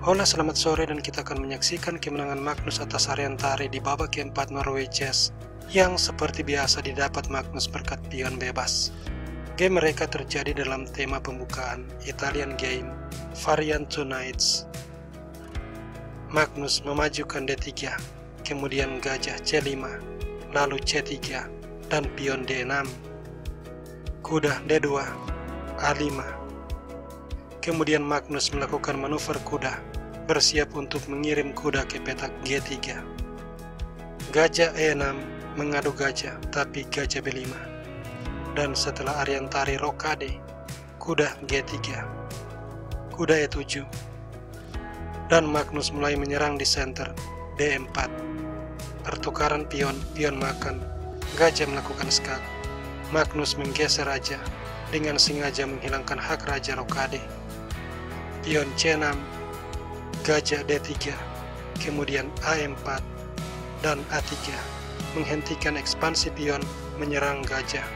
Hola, selamat sore dan kita akan menyaksikan kemenangan Magnus atas Ariantari di babak keempat Norway Chess yang seperti biasa didapat Magnus berkat pion bebas. Game mereka terjadi dalam tema pembukaan Italian Game varian Two Knights. Magnus memajukan D3, kemudian gajah C5, lalu C3 dan pion D6, kuda D2, A5. Kemudian Magnus melakukan manuver kuda, bersiap untuk mengirim kuda ke petak G3. Gajah E6 mengadu gajah, tapi gajah B5. Dan setelah Ariantari rokade, kuda G3, kuda E7. Dan Magnus mulai menyerang di center D4. Pertukaran pion, pion makan, gajah melakukan skak. Magnus menggeser raja dengan sengaja menghilangkan hak raja rokade. Pion C6, gajah D3, kemudian A4 dan A3 menghentikan ekspansi pion menyerang gajah.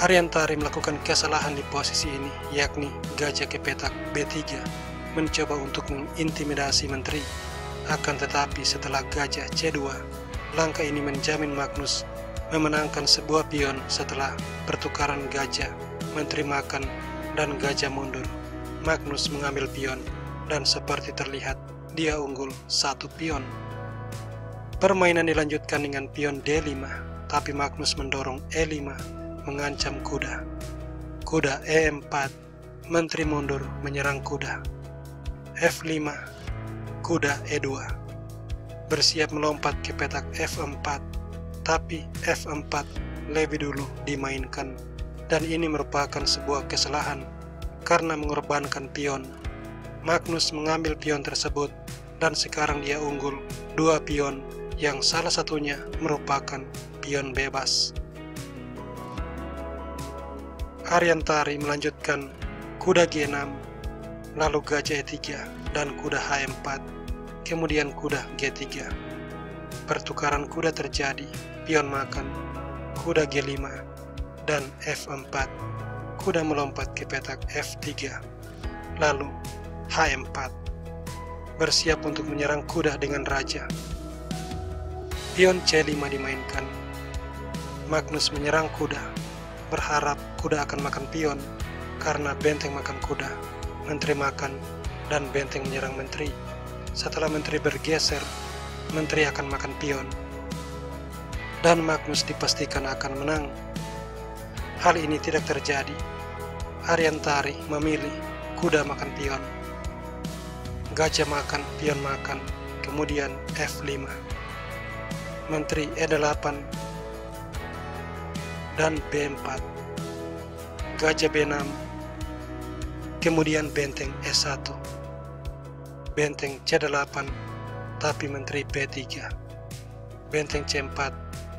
Ariantari melakukan kesalahan di posisi ini, yakni gajah ke petak B3 mencoba untuk mengintimidasi menteri. Akan tetapi setelah gajah C2, langkah ini menjamin Magnus memenangkan sebuah pion setelah pertukaran gajah, menteri makan, dan gajah mundur. Magnus mengambil pion dan seperti terlihat dia unggul satu pion. Permainan dilanjutkan dengan pion D5, tapi Magnus mendorong E5 mengancam kuda. Kuda E4, menteri mundur menyerang kuda. F5, kuda E2, bersiap melompat ke petak F4, tapi F4 lebih dulu dimainkan. Dan ini merupakan sebuah kesalahan karena mengorbankan pion. Magnus mengambil pion tersebut dan sekarang dia unggul dua pion yang salah satunya merupakan pion bebas. Ariantari melanjutkan kuda G6, lalu gajah E3 dan kuda H4, kemudian kuda G3. Pertukaran kuda terjadi, pion makan, kuda G5 dan F4, kuda melompat ke petak F3, lalu H4, bersiap untuk menyerang kuda dengan raja. Pion C5 dimainkan. Magnus menyerang kuda, berharap kuda akan makan pion karena benteng makan kuda, menteri makan, dan benteng menyerang menteri. Setelah menteri bergeser, menteri akan makan pion, dan Magnus dipastikan akan menang. Hal ini tidak terjadi. Ariantari memilih kuda makan pion, gajah makan, pion makan, kemudian F5, menteri E8 dan B4, gajah B6, kemudian benteng E1, benteng C8, tapi menteri B3, benteng C4,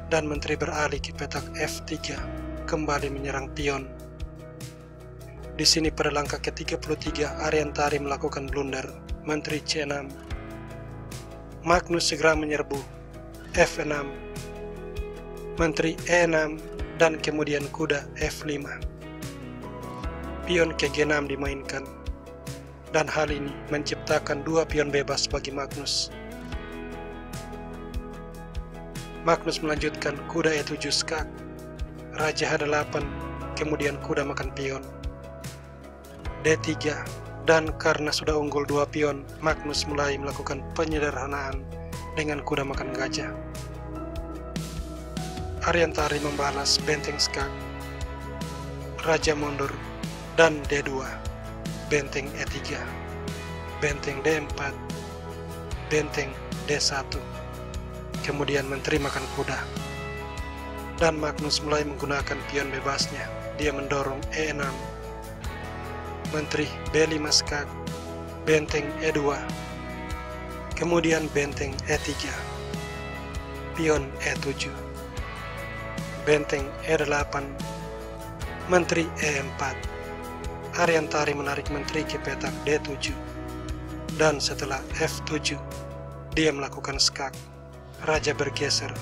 dan menteri beralih ke petak F3, kembali menyerang pion. Di sini pada langkah ke-33 Ariantari melakukan blunder, menteri C6. Magnus segera menyerbu F6, menteri E6, dan kemudian kuda F5. Pion ke G6 dimainkan, dan hal ini menciptakan dua pion bebas bagi Magnus. Magnus melanjutkan kuda E7 skak, raja H8, kemudian kuda makan pion, D3, dan karena sudah unggul dua pion, Magnus mulai melakukan penyederhanaan dengan kuda makan gajah. Ariantari membalas benteng skak, raja mundur, dan D2, benteng E3, benteng D4, benteng D1, kemudian menteri makan kuda. Dan Magnus mulai menggunakan pion bebasnya. Dia mendorong E6, menteri B5 skak, benteng E2, kemudian benteng E3, pion E7, benteng E8, menteri E4. Ariantari menarik menteri ke petak D7, dan setelah F7 dia melakukan skak. Raja bergeser,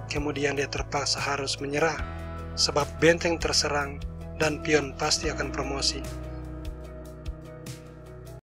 kemudian dia terpaksa harus menyerah sebab benteng terserang dan pion pasti akan promosi.